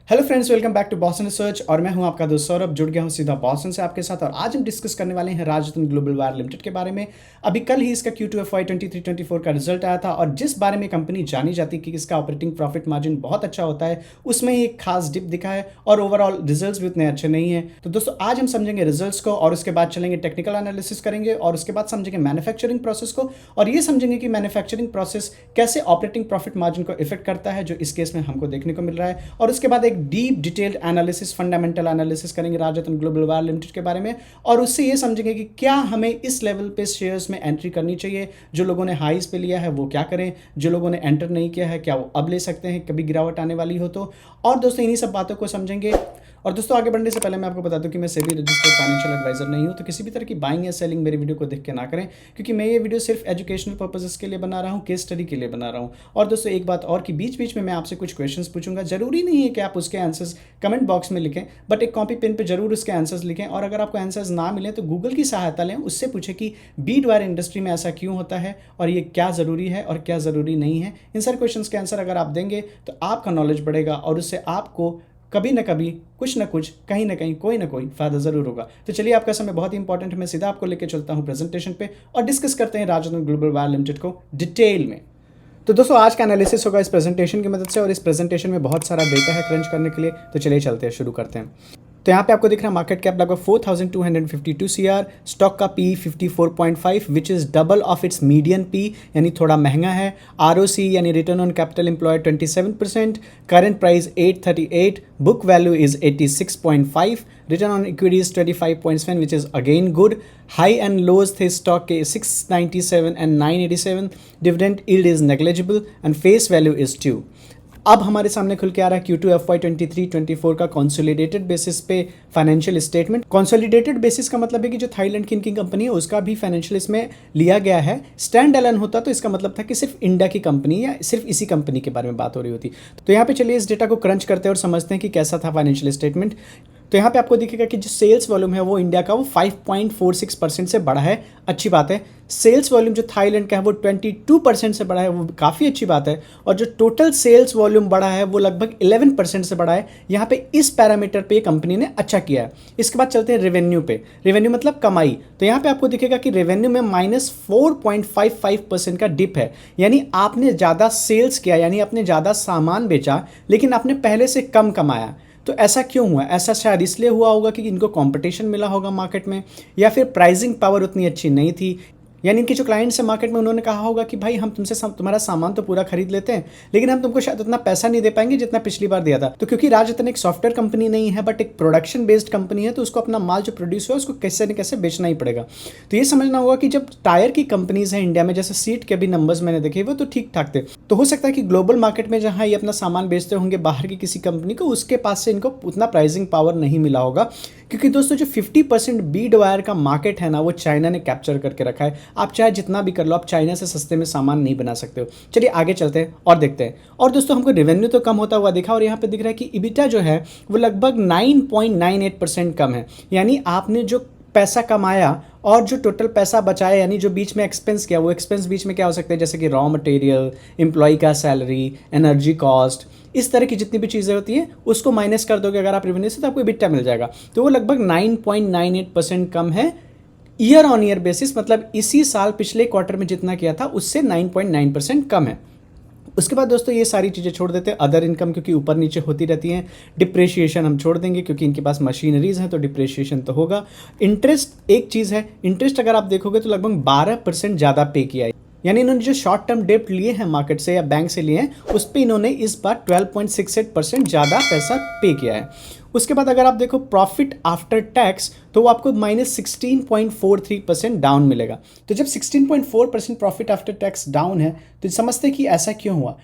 Hello friends, welcome back to Boston research. और मैं हूं आपका दोस्त सौरभ। जुड़ गया हूं सीधा बॉस्टन से आपके साथ। और आज हम डिस्कस करने वाले हैं राजरत्न ग्लोबल वायर लिमिटेड के बारे में। अभी कल ही इसका Q2 FY 23-24 का रिजल्ट आया था, और जिस बारे में कंपनी जानी जाती है कि इसका ऑपरेटिंग प्रॉफिट मार्जिन बहुत अच्छा होता है, उसमें ही एक खास डिप दिखा है और ओवरऑल रिजल्ट्स भी उतने अच्छे नहीं है। तो दोस्तों, आज हम समझेंगे रिजल्ट्स को, और उसके बाद चलेंगे टेक्निकल एनालिसिस करेंगे, और उसके बाद समझेंगे मैन्युफैक्चरिंग प्रोसेस को, और ये समझेंगे कि मैन्युफैक्चरिंग प्रोसेस कैसे ऑपरेटिंग प्रॉफिट मार्जिन को इफेक्ट करता है, जो इस केस में हमको देखने को मिल रहा है। और उसके बाद एक deep detailed analysis, fundamental analysis करेंगे राजरत्न ग्लोबल वायर लिमिटेड के बारे में, और उससे ये समझेंगे कि क्या हमें इस लेवल पे शेयर्स में एंट्री करनी चाहिए। जो लोगों ने हाईज पे लिया है वो क्या करें, जो लोगों ने एंटर नहीं किया है क्या वो अब ले सकते हैं कभी गिरावट आने वाली हो तो। और दोस्तों, इन्हीं सब बातों को समझेंगे। और दोस्तों, आगे बढ़ने से पहले मैं आपको बता दूं कि मैं सेबी रजिस्टर्ड फाइनेंशियल एडवाइजर नहीं हूं, तो किसी भी तरह की बाइंग या सेलिंग मेरी वीडियो को देख के ना करें, क्योंकि मैं ये वीडियो सिर्फ एजुकेशनल पर्पसेस के लिए बना रहा हूं, केस स्टडी के लिए बना रहा हूं। और दोस्तों, एक बात और कि बीच बीच में मैं आपसे कुछ क्वेश्चंस पूछूंगा। जरूरी नहीं है कि आप उसके आंसर्स कमेंट बॉक्स में लिखें, बट एक कॉपी पेन पे जरूर उसके आंसर्स लिखें। और अगर आपको आंसर्स ना मिले तो गूगल की सहायता लें, उससे पूछें कि बीड वायर इंडस्ट्री में ऐसा क्यों होता है, और ये क्या ज़रूरी है और क्या ज़रूरी नहीं है। इन सारे क्वेश्चंस के आंसर अगर आप देंगे तो आपका नॉलेज बढ़ेगा, और उससे आपको कभी ना कभी कुछ ना कुछ, कहीं ना कहीं, कोई ना कोई फायदा जरूर होगा। तो चलिए, आपका समय बहुत ही इंपॉर्टेंट है, मैं सीधा आपको लेके चलता हूं प्रेजेंटेशन पे, और डिस्कस करते हैं राजरत्न ग्लोबल वायर लिमिटेड को डिटेल में। तो दोस्तों, आज का एनालिसिस होगा इस प्रेजेंटेशन की मदद से, और इस प्रेजेंटेशन में बहुत सारा डेटा है क्रंच करने के लिए। तो चलिए चलते हैं, शुरू करते हैं। तो यहाँ पे आपको दिख रहा है मार्केट कैप लगभग 4252 CR, स्टॉक का P 54.5 which is double of its median P, यानी थोड़ा महंगा है। ROC यानी return on capital employed 27%, current price 838, book value is 86.5, return on equity is 25.7 which is again good. High and lows थे stock के 697 and 987, dividend yield is negligible and face value is 2। अब हमारे सामने खुल के आ रहा है Q2 FY 23-24 का कंसोलिडेटेड बेसिस पे फाइनेंशियल स्टेटमेंट। कंसोलिडेटेड बेसिस का मतलब है कि जो थाईलैंड की इनकी कंपनी है उसका भी फाइनेंशियल इसमें लिया गया है। स्टैंड अलोन होता तो इसका मतलब था कि सिर्फ इंडिया की कंपनी या सिर्फ इसी कंपनी के बारे में बात हो रही होती। तो यहाँ पे चलिए इस डेटा को क्रंच करते हैं और समझते हैं कि कैसा था फाइनेंशियल स्टेटमेंट। तो यहाँ पे आपको दिखेगा कि जो सेल्स वॉल्यूम है वो इंडिया का वो 5.46% से बढ़ा है, अच्छी बात है। सेल्स वॉल्यूम जो थाईलैंड का है वो 22% से बढ़ा है, वो काफ़ी अच्छी बात है। और जो टोटल सेल्स वॉल्यूम बढ़ा है वो लगभग 11% से बढ़ा है। यहाँ पे इस पैरामीटर पे कंपनी ने अच्छा किया है। इसके बाद चलते हैं रेवेन्यू पे। रेवेन्यू मतलब कमाई। तो यहाँ पे आपको दिखेगा कि रेवेन्यू में -4.55% का डिप है, यानी आपने ज़्यादा सेल्स किया, यानी आपने ज़्यादा सामान बेचा, लेकिन आपने पहले से कम कमाया। तो ऐसा क्यों हुआ? ऐसा शायद इसलिए हुआ होगा कि इनको कंपटीशन मिला होगा मार्केट में, या फिर प्राइसिंग पावर उतनी अच्छी नहीं थी। यानी इनके जो क्लाइंट्स हैं मार्केट में, उन्होंने कहा होगा कि भाई हम तुमसे तुम्हारा सामान तो पूरा खरीद लेते हैं, लेकिन हम तुमको शायद उतना पैसा नहीं दे पाएंगे जितना पिछली बार दिया था। तो क्योंकि राजरत्न एक सॉफ्टवेयर कंपनी नहीं है बट एक प्रोडक्शन बेस्ड कंपनी है, तो उसको अपना माल जो प्रोड्यूस हुआ उसको कैसे न कैसे बेचना ही पड़ेगा। तो ये समझना होगा कि जब टायर की कंपनीज हैं इंडिया में, जैसे सीट के भी नंबर्स मैंने देखे वो तो ठीक ठाक थे, तो हो सकता है कि ग्लोबल मार्केट में जहाँ ये अपना सामान बेचते होंगे बाहर की किसी कंपनी को, उसके पास से इनको उतना प्राइसिंग पावर नहीं मिला होगा। क्योंकि दोस्तों, जो 50% बीड वायर का मार्केट है ना, वो चाइना ने कैप्चर करके रखा है। आप चाहे जितना भी कर लो, आप चाइना से सस्ते में सामान नहीं बना सकते हो। चलिए आगे चलते हैं और देखते हैं। और दोस्तों, हमको रेवेन्यू तो कम होता हुआ दिखा, और यहाँ पे दिख रहा है कि इबिटा जो है वो लगभग 9.98% कम है। यानी आपने जो पैसा कमाया और जो टोटल पैसा बचाया, यानी जो बीच में एक्सपेंस किया, वो एक्सपेंस बीच में क्या हो सकते हैं, जैसे कि रॉ मटेरियल, एम्प्लॉय का सैलरी, एनर्जी कॉस्ट, इस तरह की जितनी भी चीज़ें होती हैं उसको माइनस कर दोगे अगर आप रेवेन्यू से, तो आपको इबिटा मिल जाएगा। तो वो लगभग 9.98% कम है ईयर ऑन ईयर बेसिस, मतलब इसी साल पिछले क्वार्टर में जितना किया था उससे 9.9% कम है। उसके बाद दोस्तों, ये सारी चीज़ें छोड़ देते हैं, अदर इनकम क्योंकि ऊपर नीचे होती रहती हैं। डिप्रेशिएशन हम छोड़ देंगे क्योंकि इनके पास मशीनरीज हैं, तो डिप्रेशिएशन तो होगा। इंटरेस्ट एक चीज़ है, इंटरेस्ट अगर आप देखोगे तो लगभग 12% ज़्यादा पे किया है। यानी इन्होंने जो शॉर्ट टर्म डेट लिए हैं मार्केट से या बैंक से लिए हैं, उस पर इन्होंने इस बार 12.68% ज़्यादा पैसा पे किया है। उसके बाद अगर आप देखो प्रॉफिट आफ्टर टैक्स, तो वो आपको -16.43% डाउन मिलेगा। तो जब 16.4% प्रॉफिट आफ्टर टैक्स डाउन है, तो समझते कि ऐसा क्यों हुआ।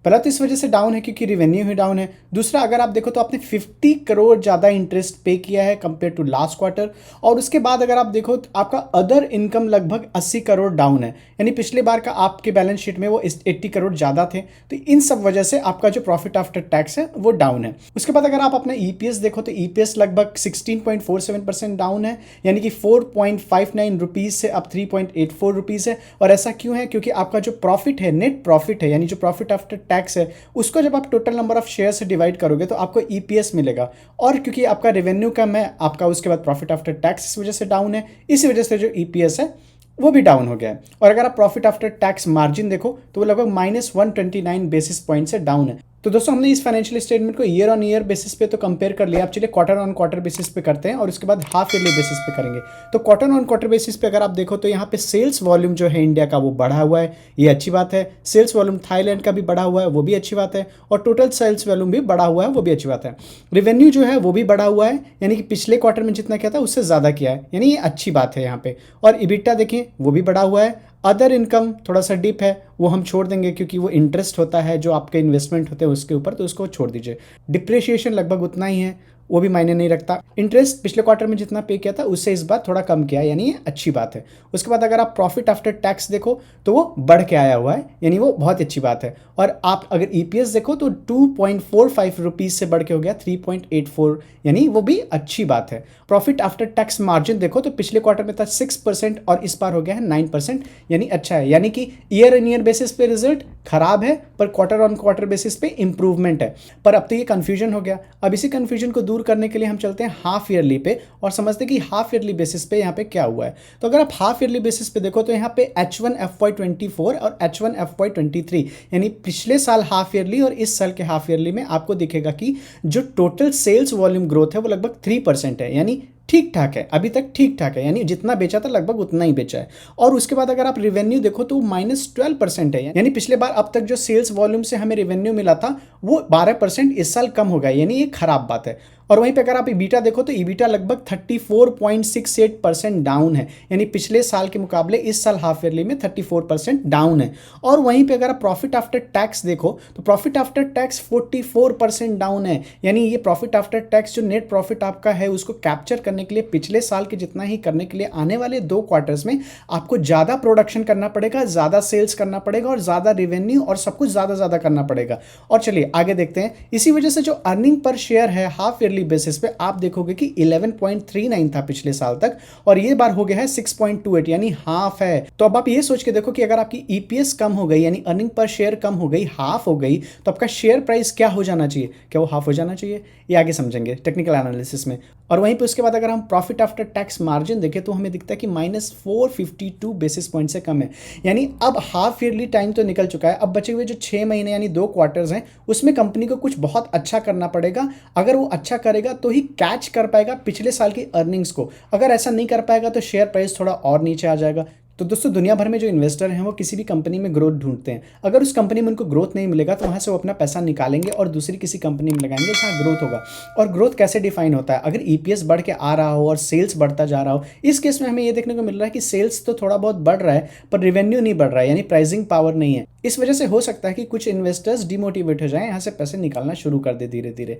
पहला तो इस वजह से डाउन है क्योंकि रेवेन्यू ही डाउन है। दूसरा, अगर आप देखो तो आपने 50 करोड़ ज़्यादा इंटरेस्ट पे किया है कंपेयर टू लास्ट क्वार्टर। और उसके बाद अगर आप देखो तो आपका अदर इनकम लगभग 80 करोड़ डाउन है, यानी पिछले बार का आपके बैलेंस शीट में वो 80 करोड़ ज़्यादा थे। तो इन सब वजह से आपका जो प्रॉफिट आफ्टर टैक्स है वो डाउन है। उसके बाद अगर आप अपना EPS देखो तो EPS लगभग 16.47% डाउन है, यानी कि 4.59 रुपीज़ से अब 3.84 रुपीज़ है। और ऐसा क्यों है? क्योंकि आपका जो प्रॉफिट है, नेट प्रॉफिट है, यानी जो प्रॉफिट आफ्टर टैक्स है उसको जब आप टोटल नंबर ऑफ शेयर से डिवाइड करोगे तो आपको ईपीएस मिलेगा। और क्योंकि आपका रेवेन्यू कम है आपका, उसके बाद प्रॉफिट आफ्टर टैक्स इस वजह से डाउन है, इसी वजह से जो ईपीएस है वो भी डाउन हो गया है। और अगर आप प्रॉफिट आफ्टर टैक्स मार्जिन देखो तो वो लगभग -129 बेसिस पॉइंट से डाउन है। तो दोस्तों हमने इस फाइनेंशियल स्टेटमेंट को ईयर ऑन ईयर बेसिस पे तो कंपेयर कर लिया। अब चलिए क्वार्टर ऑन क्वार्टर बेसिस पे करते हैं और उसके बाद हाफ ईयरली बेसिस पे करेंगे। तो क्वार्टर ऑन क्वार्टर बेसिस पे अगर आप देखो तो यहाँ पे सेल्स वॉल्यूम जो है इंडिया का वो बढ़ा हुआ है, ये अच्छी बात है। सेल्स वॉल्यूम थाईलैंड का भी बढ़ा हुआ है, वो भी अच्छी बात है। और टोटल सेल्स वॉल्यूम भी बढ़ा हुआ है, वो भी अच्छी बात है। रेवेन्यू जो है वो भी बढ़ा हुआ है, यानी कि पिछले क्वार्टर में जितना किया था उससे ज़्यादा किया है, यानी ये अच्छी बात है यहाँ पे। और इबिटा देखें वो भी बढ़ा हुआ है। अदर इनकम थोड़ा सा डिप है, वो हम छोड़ देंगे क्योंकि वो इंटरेस्ट होता है जो आपके इन्वेस्टमेंट होते हैं उसके ऊपर, तो उसको छोड़ दीजिए। डिप्रिशिएशन लगभग उतना ही है, वो भी मायने नहीं रखता। इंटरेस्ट पिछले क्वार्टर में जितना पे किया था उससे इस बार थोड़ा कम किया है, यानी ये अच्छी बात है। उसके बाद अगर आप प्रॉफिट आफ्टर टैक्स देखो तो वो बढ़ के आया हुआ है, यानी वो बहुत अच्छी बात है। और आप अगर ईपीएस देखो तो 2.45 रुपीज़ से बढ़ के हो गया 3.84, यानी वो भी अच्छी बात है। प्रॉफिट आफ्टर टैक्स मार्जिन देखो तो पिछले क्वार्टर में था 6% और इस बार हो गया है 9%, यानी अच्छा है। यानी कि ईयर ऑन ईयर बेसिस पे रिजल्ट खराब है पर क्वार्टर ऑन क्वार्टर बेसिस पे इंप्रूवमेंट है। पर अब तो ये कंफ्यूजन हो गया। अब इसी कंफ्यूजन को दूर करने के लिए हम चलते हैं हाफ ईयरली पे और समझते हैं कि हाफ ईयरली बेसिस पे यहाँ पे क्या हुआ है। तो अगर आप हाफ ईयरली बेसिस पे देखो तो यहाँ पे H1 FY24 और H1 FY23 यानी पिछले साल हाफ ईयरली और इस साल के हाफ ईयरली में आपको दिखेगा कि जो टोटल सेल्स वॉल्यूम ग्रोथ है वो लगभग 3% है, यानी ठीक ठाक है, अभी तक ठीक ठाक है, यानी जितना बेचा था लगभग उतना ही बेचा है। और उसके बाद अगर आप रेवेन्यू देखो तो -12% है, यानी पिछले बार अब तक जो सेल्स वॉल्यूम से हमें रेवेन्यू मिला था वो 12% इस साल कम हो गया, यानी ये खराब बात है। और वहीं पे अगर आप ईबिटा देखो तो ईबिटा लगभग 34.68% डाउन है, यानी पिछले साल के मुकाबले इस साल हाफ ईयरली में 34% डाउन है। और वहीं पे अगर आप प्रॉफिट आफ्टर टैक्स देखो तो प्रॉफिट आफ्टर टैक्स 44% डाउन है, यानी ये प्रॉफिट आफ्टर टैक्स जो नेट प्रॉफिट आपका है उसको कैप्चर करने के लिए पिछले साल के जितना ही करने के लिए आने वाले 2 क्वार्टर्स में आपको ज़्यादा प्रोडक्शन करना पड़ेगा, ज़्यादा सेल्स करना पड़ेगा और ज़्यादा रेवेन्यू और सब कुछ ज़्यादा करना पड़ेगा। और चलिए आगे देखते हैं। इसी वजह से जो अर्निंग पर शेयर है हाफ ईयरली बेसिस पे आप देखोगे कि 11.39 था पिछले साल तक और ये बार हो गया है 6.28, यानी हाफ है। तो अब आप ये सोच के देखो कि अगर आपकी ईपीएस कम हो गई यानी अर्निंग पर शेयर कम हो गई, हाफ हो गई, तो आपका शेयर प्राइस क्या हो जाना चाहिए? क्या वो हाफ हो जाना चाहिए? ये आगे समझेंगे टेक्निकल एनालिसिस में। और वहीं पे उसके बाद अगर हम प्रॉफिट आफ्टर टैक्स मार्जिन देखें तो हमें दिखता है कि -452 बेसिस पॉइंट से कम है, यानी अब हाफ ईयरली टाइम तो निकल चुका है। अब बचे हुए जो 6 महीने यानी 2 क्वार्टर्स हैं उसमें कंपनी को कुछ बहुत अच्छा करना पड़ेगा। अगर वो अच्छा करेगा तो ही कैच कर पाएगा पिछले साल की अर्निंग्स को, अगर ऐसा नहीं कर पाएगा तो शेयर प्राइस थोड़ा और नीचे आ जाएगा। तो दोस्तों दुनिया भर में जो इन्वेस्टर हैं वो किसी भी कंपनी में ग्रोथ ढूंढते हैं। अगर उस कंपनी में उनको ग्रोथ नहीं मिलेगा तो वहाँ से वो अपना पैसा निकालेंगे और दूसरी किसी कंपनी में लगाएंगे जहाँ ग्रोथ होगा। और ग्रोथ कैसे डिफाइन होता है? अगर ईपीएस बढ़ के आ रहा हो और सेल्स बढ़ता जा रहा हो। इस केस में हमें ये देखने को मिल रहा है कि सेल्स तो थोड़ा बहुत बढ़ रहा है पर रेवेन्यू नहीं बढ़ रहा है, यानी प्राइसिंग पावर नहीं है। इस वजह से हो सकता है कि कुछ इन्वेस्टर्स डिमोटिवेट हो जाएं, यहाँ से पैसे निकालना शुरू कर दे धीरे धीरे।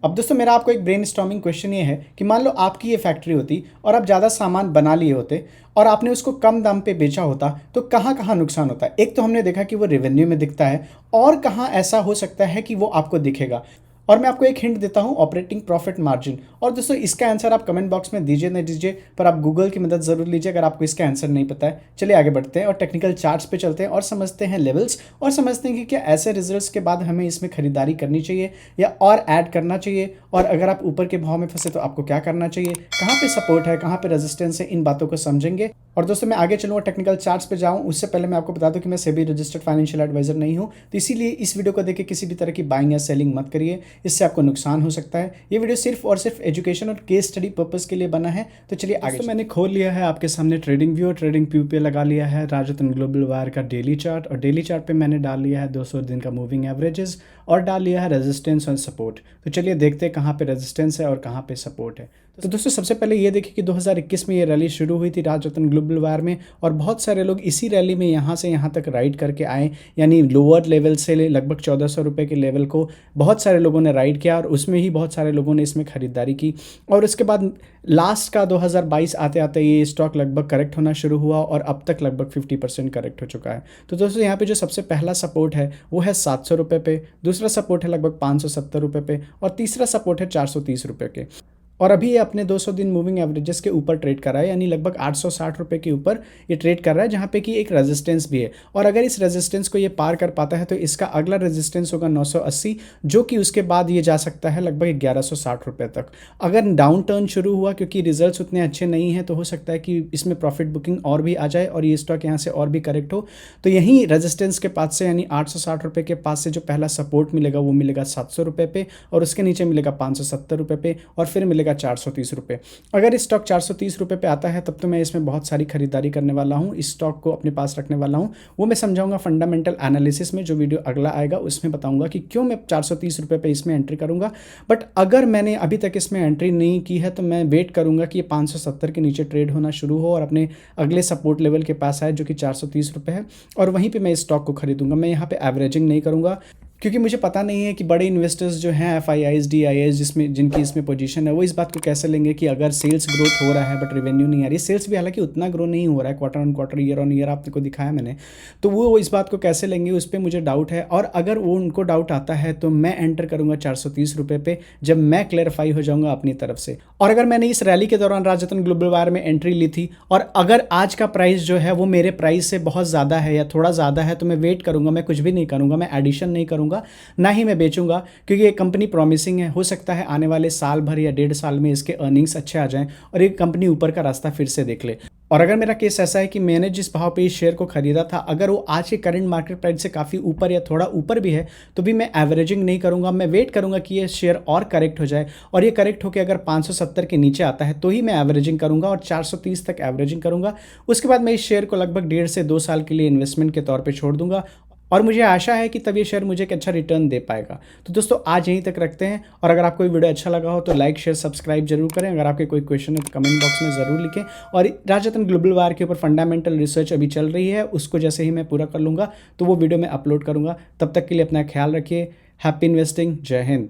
अब दोस्तों मेरा आपको एक ब्रेनस्टॉर्मिंग क्वेश्चन ये है कि मान लो आपकी ये फैक्ट्री होती और आप ज़्यादा सामान बना लिए होते और आपने उसको कम दाम पे बेचा होता तो कहाँ कहाँ नुकसान होता है? एक तो हमने देखा कि वो रेवेन्यू में दिखता है, और कहाँ ऐसा हो सकता है कि वो आपको दिखेगा? और मैं आपको एक हिंट देता हूं, ऑपरेटिंग प्रॉफिट मार्जिन। और दोस्तों इसका आंसर आप कमेंट बॉक्स में दीजिए नहीं दीजिए पर आप गूगल की मदद जरूर लीजिए अगर आपको इसका आंसर नहीं पता है। चलिए आगे बढ़ते हैं और टेक्निकल चार्ट्स पे चलते हैं और समझते हैं लेवल्स और समझते हैं कि क्या ऐसे रिजल्ट्स के बाद हमें इसमें खरीदारी करनी चाहिए या और ऐड करना चाहिए, और अगर आप ऊपर के भाव में फंसे तो आपको क्या करना चाहिए, कहाँ पे सपोर्ट है, कहाँ पे रेजिस्टेंस है, इन बातों को समझेंगे। और दोस्तों मैं आगे चलूँ टेक्निकल चार्ट्स पे जाऊँ उससे पहले मैं आपको बता दूं कि मैं सेबी रजिस्टर्ड फाइनेंशियल एडवाइजर नहीं हूँ, तो इसीलिए इस वीडियो को देख के किसी भी तरह की बाइंग या सेलिंग मत करिए, इससे आपको नुकसान हो सकता है। ये वीडियो सिर्फ और सिर्फ एजुकेशन और केस स्टडी पर्पस के लिए बना है। तो चलिए आगे। तो मैंने खोल लिया है आपके सामने ट्रेडिंग व्यू और ट्रेडिंग व्यू पे लगा लिया है राजरत्न ग्लोबल वायर का डेली चार्ट, और डेली चार्ट पे मैंने डाल लिया है 200 दिन का मूविंग एवरेजेस और डाल लिया है रेजिस्टेंस और सपोर्ट। तो चलिए देखते हैं कहाँ पे रेजिस्टेंस है और कहाँ पे सपोर्ट है। तो दोस्तों सबसे पहले ये देखिए कि 2021 में ये रैली शुरू हुई थी राजरत्न ग्लोबल वायर में, और बहुत सारे लोग इसी रैली में यहाँ से यहाँ तक राइड करके आए, यानी लोअर लेवल से लगभग 1400 रुपये के लेवल को बहुत सारे लोगों ने राइड किया और उसमें ही बहुत सारे लोगों ने इसमें खरीदारी की। और उसके बाद लास्ट का 2022 आते आते ये स्टॉक लगभग करेक्ट होना शुरू हुआ और अब तक लगभग 50% करेक्ट हो चुका है। तो दोस्तों यहाँ पे जो सबसे पहला सपोर्ट है वो है 700 रुपये पे, दूसरा सपोर्ट है लगभग 570 रुपये पे और तीसरा सपोर्ट है 430 रुपये के। और अभी ये अपने 200 दिन मूविंग एवरेजेस के ऊपर ट्रेड कर रहा है, यानी लगभग 860 रुपये के ऊपर ये ट्रेड कर रहा है, जहाँ पे कि एक रेजिस्टेंस भी है। और अगर इस रेजिस्टेंस को ये पार कर पाता है तो इसका अगला रेजिस्टेंस होगा 980, जो कि उसके बाद ये जा सकता है लगभग 1160 रुपये तक। अगर डाउन टर्न शुरू हुआ, क्योंकि रिजल्ट्स उतने अच्छे नहीं हैं, तो हो सकता है कि इसमें प्रॉफिट बुकिंग और भी आ जाए और ये स्टॉक यहाँ से और भी करेक्ट हो। तो यहीं रेजिस्टेंस के पास से, यानी 860 रुपये के पास से जो पहला सपोर्ट मिलेगा वो मिलेगा 700 रुपये पे, और उसके नीचे मिलेगा 570 रुपये पे, और फिर मिलेगा 430 रुपये। अगर इस स्टॉक 430 रुपये पे आता है तब तो मैं इसमें बहुत सारी खरीदारी करने वाला हूँ, इस स्टॉक को अपने पास रखने वाला हूँ। वो मैं समझाऊंगा फंडामेंटल एनालिसिस में, जो वीडियो अगला आएगा उसमें बताऊंगा कि क्यों मैं 430 रुपये पे इसमें एंट्री करूंगा। बट अगर मैंने अभी तक इसमें एंट्री नहीं की है तो मैं वेट करूंगा कि ये 570 के नीचे ट्रेड होना शुरू हो और अपने अगले सपोर्ट लेवल के पास आए, जो कि 430 रुपये है, और वहीं पे मैं इस स्टॉक को खरीदूंगा। मैं यहाँ पे एवरेजिंग नहीं करूंगा, क्योंकि मुझे पता नहीं है कि बड़े इन्वेस्टर्स जो हैं, एफआईआईज, डीआईएस, जिसमें जिनकी इसमें पोजीशन है, वो इस बात को कैसे लेंगे कि अगर सेल्स ग्रोथ हो रहा है बट रेवेन्यू नहीं आ रही। सेल्स भी हालांकि उतना ग्रो नहीं हो रहा है, quarter on quarter, year on year आपको दिखाया मैंने, तो वो इस बात को कैसे लेंगे, उस पर मुझे डाउट है। और अगर वो उनको डाउट आता है तो मैं एंटर करूंगा 430 रुपये पे, जब मैं क्लैरिफाई हो जाऊंगा अपनी तरफ से। और अगर मैंने इस रैली के दौरान राजरत्न ग्लोबल वायर में एंट्री ली थी और अगर आज का प्राइस जो है वो मेरे प्राइस से बहुत ज़्यादा है या थोड़ा ज़्यादा है, तो मैं वेट करूंगा, मैं कुछ भी नहीं करूंगा, मैं एडिशन नहीं करूंगा, ना ही मैं बेचूंगा, क्योंकि ये कंपनी प्रॉमिसिंग है। हो सकता है आने वाले साल भर या 1.5 साल में इसके अर्निंग्स अच्छे आ जाएं और ये कंपनी ऊपर का रास्ता फिर से देख ले। और अगर मेरा केस ऐसा है कि मैंने जिस भाव पे इस शेयर को खरीदा था, अगर वो आज के करंट मार्केट प्राइस से काफ़ी ऊपर या थोड़ा ऊपर भी है, तो भी मैं एवरेजिंग नहीं करूंगा, मैं वेट करूंगा कि ये शेयर और करेक्ट हो जाए, और ये करेक्ट होकर अगर 570 के नीचे आता है तो ही मैं एवरेजिंग करूंगा और 430 तक एवरेजिंग करूंगा। उसके बाद मैं इस शेयर को लगभग 1.5 से 2 साल के लिए इन्वेस्टमेंट के तौर पर छोड़ दूंगा, और मुझे आशा है कि तब ये शेयर मुझे एक अच्छा रिटर्न दे पाएगा। तो दोस्तों आज यहीं तक रखते हैं, और अगर आपको ये वीडियो अच्छा लगा हो तो लाइक शेयर सब्सक्राइब जरूर करें। अगर आपके कोई क्वेश्चन है तो कमेंट बॉक्स में ज़रूर लिखें। और राजरत्न ग्लोबल वायर के ऊपर फंडामेंटल रिसर्च अभी चल रही है, उसको जैसे ही मैं पूरा कर लूँगा तो वो वीडियो मैं अपलोड करूँगा। तब तक के लिए अपना ख्याल रखिए। Happy investing. जय हिंद।